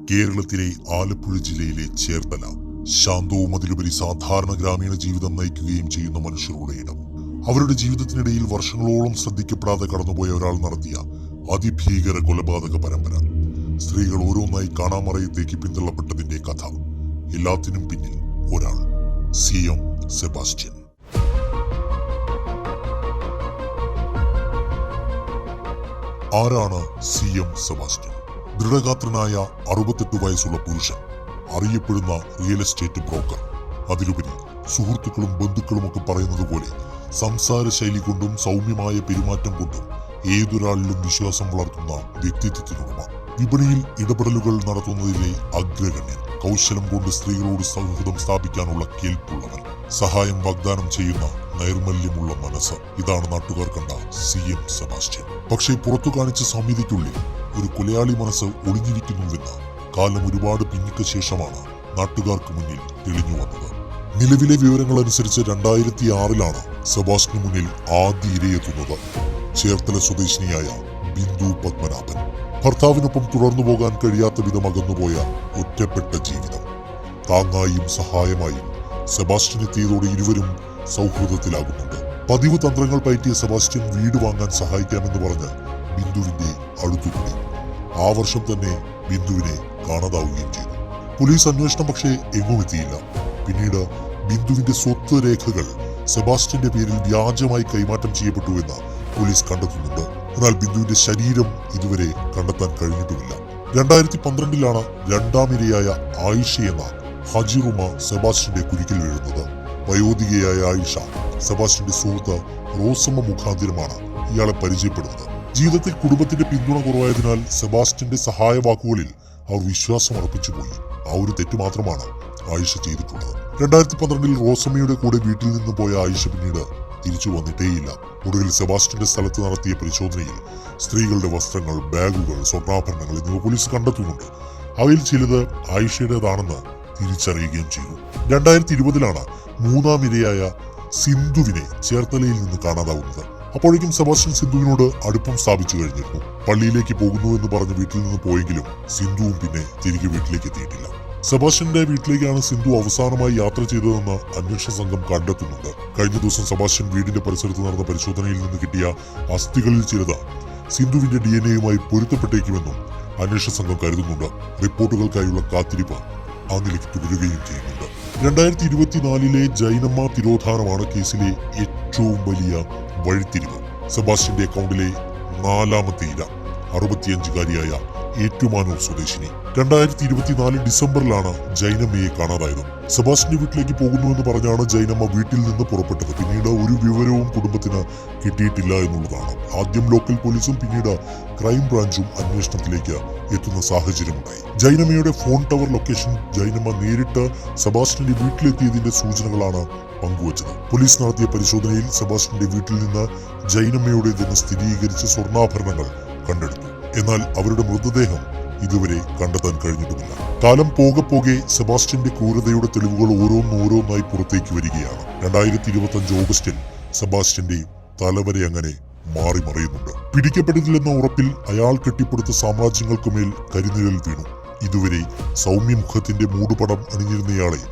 കേരളത്തിലെ ആലപ്പുഴ ജില്ലയിലെ ചേർത്തല ശാന്തവും അതിലുപരി സാധാരണ ഗ്രാമീണ ജീവിതം നയിക്കുകയും ചെയ്യുന്ന മനുഷ്യരുടെ ഇടം. അവരുടെ ജീവിതത്തിനിടയിൽ വർഷങ്ങളോളം ശ്രദ്ധിക്കപ്പെടാതെ കടന്നുപോയ ഒരാൾ നടത്തിയ അതിഭീകര കൊലപാതക പരമ്പര. സ്ത്രീകൾ ഓരോന്നായി കാണാമറയത്തേക്ക് പിന്തള്ളപ്പെട്ടതിന്റെ കഥ. എല്ലാത്തിനും പിന്നിൽ ഒരാൾ, CM സെബാസ്റ്റ്യൻ. ആരാണ് CM സെബാസ്റ്റ്യൻ? ദൃഢഗാത്രനായ 68 വയസ്സുള്ള പുരുഷൻ, അറിയപ്പെടുന്ന റിയൽ എസ്റ്റേറ്റ് ബ്രോക്കർ. അതിലുപരി സുഹൃത്തുക്കളും ബന്ധുക്കളും ഒക്കെ പറയുന്നത് പോലെ സംസാര ശൈലി കൊണ്ടും സൗമ്യമായ പെരുമാറ്റം കൊണ്ടും ഏതൊരാളിലും വിശ്വാസം വളർത്തുന്ന വ്യക്തിത്വത്തിനുടമ. വിപണിയിൽ ഇടപെടലുകൾ നടത്തുന്നതിലെ അഗ്രഗണ്യൻ. കൗശലം കൊണ്ട് സ്ത്രീകളോട് സൗഹൃദം സ്ഥാപിക്കാനുള്ള കേൾപ്പുള്ളവൻ. സഹായം വാഗ്ദാനം ചെയ്യുന്ന നൈർമല്യമുള്ള മനസ്സ്. ഇതാണ് നാട്ടുകാർ കണ്ട CM സെബാസ്റ്റ്യൻ. പക്ഷേ പുറത്തു കാണിച്ച സൗമ്യതയ്ക്കുള്ളിൽ ഒരു കൊലയാളി മനസ്സ് ഒളിഞ്ഞിരിക്കുന്നുവെന്ന് കാലം ഒരുപാട് പിന്നിക്ക ശേഷമാണ് നാട്ടുകാർക്ക് മുന്നിൽ തെളിഞ്ഞു വന്നത്. നിലവിലെ വിവരങ്ങൾ അനുസരിച്ച് 2006 സെബാസ്റ്റ്യന് മുന്നിൽ ആദ്യ ഇരയെത്തുന്നത്. ചേർത്തല സ്വദേശിനിയായ ബിന്ദു പത്മനാഭൻ. ഭർത്താവിനൊപ്പം തുടർന്നു പോകാൻ കഴിയാത്ത വിധം അകന്നുപോയ ഒറ്റപ്പെട്ട ജീവിതം. താങ്ങായും സഹായമായും സെബാസ്റ്റ്യൻ എത്തിയതോടെ ഇരുവരും സൗഹൃദത്തിലാകുന്നുണ്ട്. പതിവ് തന്ത്രങ്ങൾ പയറ്റിയ സെബാസ്റ്റ്യൻ വീട് വാങ്ങാൻ സഹായിക്കാമെന്ന് പറഞ്ഞ് ബിന്ദുവിന്റെ അടുത്തുകൂടി. ആ വർഷം തന്നെ ബിന്ദുവിനെ കാണാതാവുകയും ചെയ്തു. പോലീസ് അന്വേഷണം പക്ഷേ എങ്ങും എത്തിയില്ല. പിന്നീട് ബിന്ദുവിന്റെ സ്വത്ത് രേഖകൾ സെബാസ്റ്റ്യന്റെ പേരിൽ വ്യാജമായി കൈമാറ്റം ചെയ്യപ്പെട്ടുവെന്ന് പോലീസ് കണ്ടെത്തുന്നുണ്ട്. എന്നാൽ ബിന്ദുവിന്റെ ശരീരം ഇതുവരെ കണ്ടെത്താൻ കഴിഞ്ഞിട്ടുമില്ല. 2012 രണ്ടാം ഇരയായ ആയിഷ എന്ന ഹജിറുമ സെബാസ്റ്റ്യന്റെ കുരുക്കിൽ വീഴുന്നത്. വയോധികയായ ആയിഷ സെബാസ്റ്റ്യന്റെ സുഹൃത്ത് റോസമ്മ മുഖാന്തിരമാണ് ഇയാളെ പരിചയപ്പെടുന്നത്. ജീവിതത്തിൽ കുടുംബത്തിന്റെ പിന്തുണ കുറവായതിനാൽ സെബാസ്റ്റ്യന്റെ സഹായ വാക്കുകളിൽ അവർ വിശ്വാസം അർപ്പിച്ചുപോയി. ആ ഒരു തെറ്റ് മാത്രമാണ് ആയിഷ ചെയ്തിട്ടുള്ളത്. 2012 റോസമ്മയുടെ കൂടെ വീട്ടിൽ നിന്ന് പോയ ആയിഷ പിന്നീട് തിരിച്ചു വന്നിട്ടേയില്ല. ഒടുവിൽ സെബാസ്റ്റ്യന്റെ സ്ഥലത്ത് നടത്തിയ പരിശോധനയിൽ സ്ത്രീകളുടെ വസ്ത്രങ്ങൾ, ബാഗുകൾ, സ്വർണ്ണാഭരണങ്ങൾ എന്നിവ പോലീസ് കണ്ടെത്തുന്നുണ്ട്. അവയിൽ ചിലത് ആയിഷയുടേതാണെന്ന് തിരിച്ചറിയുകയും ചെയ്തു. 2020 മൂന്നാം ഇരയായ സിന്ധുവിനെ ചേർത്തലയിൽ നിന്ന് കാണാതാവുന്നത്. അപ്പോഴേക്കും സെബാസ്റ്റ്യൻ സിന്ധുവിനോട് അടുപ്പം സ്ഥാപിച്ചു കഴിഞ്ഞിരുന്നു. പള്ളിയിലേക്ക് പോകുന്നുവെന്ന് പറഞ്ഞ് വീട്ടിൽ നിന്ന് പോയെങ്കിലും സിന്ധുവും പിന്നെ തിരികെ വീട്ടിലേക്ക് എത്തിയിട്ടില്ല. സെബാസ്റ്റ്യന്റെ വീട്ടിലേക്കാണ് സിന്ധു അവസാനമായി യാത്ര ചെയ്തതെന്ന് അന്വേഷണ സംഘം കണ്ടെത്തുന്നുണ്ട്. കഴിഞ്ഞ ദിവസം സെബാസ്റ്റ്യൻ വീടിന്റെ പരിസരത്ത് നടന്ന പരിശോധനയിൽ നിന്ന് കിട്ടിയ അസ്ഥികളിൽ ചിലത് സിന്ധുവിന്റെ DNA പൊരുത്തപ്പെട്ടേക്കുമെന്നും അന്വേഷണ സംഘം കരുതുന്നുണ്ട്. റിപ്പോർട്ടുകൾക്കായുള്ള കാത്തിരിപ്പ് ആ നിലയ്ക്ക് തുടരുകയും ചെയ്യുന്നുണ്ട്. 2024 ജൈനമ്മ തിരോധാനമാണ് കേസിലെ ഏറ്റവും വലിയ വഴിത്തിരിവ്. സെബാസ്റ്റ്യന്റെ അക്കൗണ്ടിലെ 4ാമത്തെ ഇര 65-കാരിയായ ഏറ്റുമാനൂർ സ്വദേശിനി. 2024 ഡിസംബറിലാണ് ജൈനമ്മയെ കാണാതായത്. സെബാസ്റ്റ്യന്റെ വീട്ടിലേക്ക് പോകുന്നുവെന്ന് പറഞ്ഞാണ് ജൈനമ്മ വീട്ടിൽ നിന്ന് പുറപ്പെട്ടത്. പിന്നീട് ഒരു വിവരവും കുടുംബത്തിന് കിട്ടിയിട്ടില്ല എന്നുള്ളതാണ്. ആദ്യം ലോക്കൽ പോലീസും പിന്നീട് ക്രൈംബ്രാഞ്ചും അന്വേഷണത്തിലേക്ക് എത്തുന്ന സാഹചര്യമുണ്ടായി. ജൈനമ്മയുടെ ഫോൺ ടവർ ലൊക്കേഷൻ ജൈനമ്മ നേരിട്ട് സെബാസ്റ്റ്യന്റെ വീട്ടിലെത്തിയതിന്റെ സൂചനകളാണ് പങ്കുവച്ചത്. പോലീസ് നടത്തിയ പരിശോധനയിൽ സെബാസ്റ്റ്യന്റെ വീട്ടിൽ നിന്ന് ജൈനമ്മയുടേതെന്ന് സ്ഥിരീകരിച്ച സ്വർണ്ണാഭരണങ്ങൾ കണ്ടെടുത്തു. എന്നാൽ അവരുടെ മൃതദേഹം ഇതുവരെ കണ്ടെത്താൻ കഴിഞ്ഞിട്ടുമില്ല. കാലം പോകെ സെബാസ്റ്റ്യന്റെ ക്രൂരതയുടെ തെളിവുകൾ ഓരോന്നായി പുറത്തേക്ക് വരികയാണ്. 2025 ഓഗസ്റ്റിൽ സെബാസ്റ്റ്യന്റെ തലവരെ അങ്ങനെ മാറി മറയുന്നുണ്ട്. പിടിക്കപ്പെടില്ലെന്ന ഉറപ്പിൽ അയാൾ കെട്ടിപ്പടുത്ത സാമ്രാജ്യങ്ങൾക്കുമേൽ കരിനിഴൽ വീണു. ഇതുവരെ സൗമ്യമുഖത്തിന്റെ മൂടുപടം അണിഞ്ഞിരുന്നയാളെ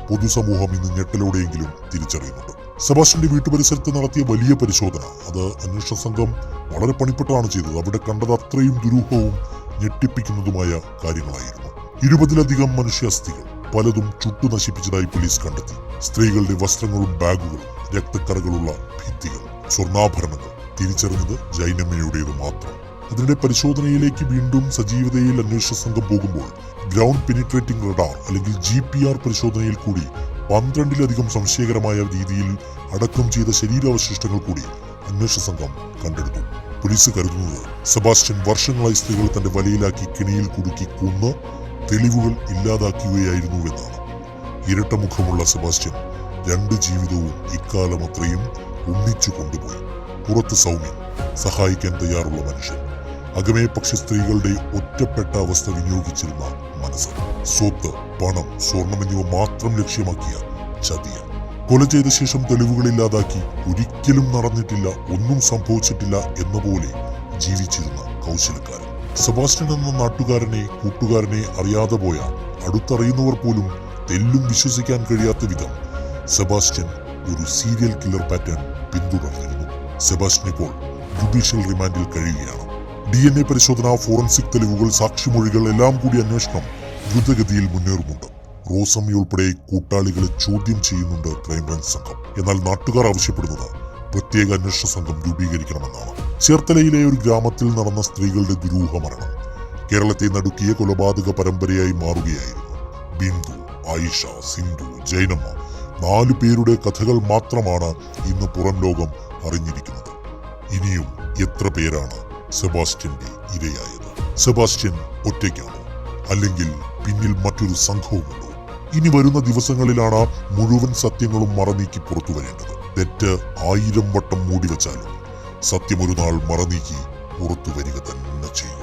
പൊതുസമൂഹം ഇന്ന് ഞെട്ടലോടെയെങ്കിലും തിരിച്ചറിയുന്നുണ്ട്. സെബാസ്റ്റ്യന്റെ വീട്ടുപരിസരത്ത് നടത്തിയ വലിയ പരിശോധന അത് അന്വേഷണ സംഘം വളരെ പണിപ്പെട്ടാണ് ചെയ്തത്. അവിടെ കണ്ടത് അത്രയും ദുരൂഹവും ഞെട്ടിപ്പിക്കുന്നതുമായ കാര്യങ്ങളായിരുന്നു. 20ലധികം മനുഷ്യാസ്ഥികൾ, പലതും ചുട്ടു നശിപ്പിച്ചതായി പോലീസ് കണ്ടെത്തി. സ്ത്രീകളുടെ വസ്ത്രങ്ങളും ബാഗുകളും, രക്തക്കറകളുള്ള ഭിത്തികൾ, സ്വർണ്ണാഭരണങ്ങൾ. തിരിച്ചറിഞ്ഞത് ജൈനമ്മയുടേത് മാത്രം. അതിനിടെ പരിശോധനയിലേക്ക് വീണ്ടും സജീവതയിൽ അന്വേഷണ സംഘം പോകുമ്പോൾ ഗ്രൗണ്ട് പെനിട്രേറ്റിംഗ് റഡാർ അല്ലെങ്കിൽ GPR പരിശോധനയിൽ കൂടി 12ലധികം സംശയകരമായ രീതിയിൽ അടക്കം ചെയ്ത ശരീരാവശിഷ്ടങ്ങൾ കൂടി അന്വേഷണ സംഘം കണ്ടെടുത്തു. പോലീസ് കരുതുന്നത് സെബാസ്റ്റ്യൻ വർഷങ്ങളായി സ്ത്രീകളെ തന്റെ വലയിലാക്കി കെണിയിൽ കുടുക്കി കൊന്ന് തെളിവുകൾ ഇല്ലാതാക്കുകയായിരുന്നുവെന്നാണ്. ഇരട്ടമുഖമുള്ള സെബാസ്റ്റ്യൻ 2 ജീവിതവും ഇക്കാലം അത്രയും ഒന്നിച്ചു കൊണ്ടുപോയി. പുറത്ത് സൗമ്യൻ, സഹായിക്കാൻ തയ്യാറുള്ള മനുഷ്യൻ. അകമേ പക്ഷെ സ്ത്രീകളുടെ ഒറ്റപ്പെട്ട അവസ്ഥ വിനിയോഗിച്ചിരുന്ന മനസ്സ്. സ്വത്ത്, പണം, സ്വർണം എന്നിവ മാത്രം ലക്ഷ്യമാക്കിയ ചതിയൻ. കൊല ചെയ്ത ശേഷം തെളിവുകളില്ലാതാക്കി ഒരിക്കലും നടന്നിട്ടില്ല, ഒന്നും സംഭവിച്ചിട്ടില്ല എന്ന പോലെ ജീവിച്ചിരുന്ന കൗശലക്കാരൻ. സെബാസ്റ്റ്യൻ എന്ന നാട്ടുകാരനെ കൂട്ടുകാരനെ അറിയാതെ പോയ അടുത്തറിയുന്നവർ പോലും തെല്ലും വിശ്വസിക്കാൻ കഴിയാത്ത വിധം സെബാസ്റ്റ്യൻ ഒരു സീരിയൽ കില്ലർ പാറ്റേൺ പിന്തുടർന്നിരുന്നു. സെബാസ്റ്റ്യൻ ഇപ്പോൾ ജുഡീഷ്യൽ റിമാൻഡിൽ കഴിയുകയാണ്. DNA പരിശോധന, ഫോറൻസിക് തെളിവുകൾ, സാക്ഷിമൊഴികൾ എല്ലാം കൂടി അന്വേഷണം ദ്രുതഗതിയിൽ മുന്നേറുന്നുണ്ട്. റോസമ്മ ഉൾപ്പെടെ കൂട്ടാളികളെ ചോദ്യം ചെയ്യുന്നുണ്ട് ക്രൈംബ്രാഞ്ച് സംഘം. എന്നാൽ നാട്ടുകാർ ആവശ്യപ്പെടുന്നത് പ്രത്യേക അന്വേഷണ സംഘം രൂപീകരിക്കണമെന്നാണ്. ചേർത്തലയിലെ ഒരു ഗ്രാമത്തിൽ നടന്ന സ്ത്രീകളുടെ ദുരൂഹ മരണം കേരളത്തെ നടുക്കിയ കൊലപാതക പരമ്പരയായി മാറുകയായിരുന്നു. ബിന്ദു, ആയിഷ, സിന്ധു, ജൈനമ്മ 4 പേരുടെ കഥകൾ മാത്രമാണ് ഇന്ന് പുറം ലോകം അറിഞ്ഞിരിക്കുന്നത്. ഇനിയും എത്ര പേരാണ് സെബാസ്റ്റ്യന്റെ ഇരയായത്? സെബാസ്റ്റ്യൻ ഒറ്റയ്ക്കാണോ, അല്ലെങ്കിൽ പിന്നിൽ മറ്റൊരു സംഘവുമുണ്ടോ? ഇനി വരുന്ന ദിവസങ്ങളിലാണ് മുഴുവൻ സത്യങ്ങളും മറനീക്കി പുറത്തു വരേണ്ടത്. തെറ്റ് 1000 വട്ടം മൂടിവെച്ചാലും സത്യമൊരു നാൾ മറനീക്കി പുറത്തു വരിക തന്നെ ചെയ്യും.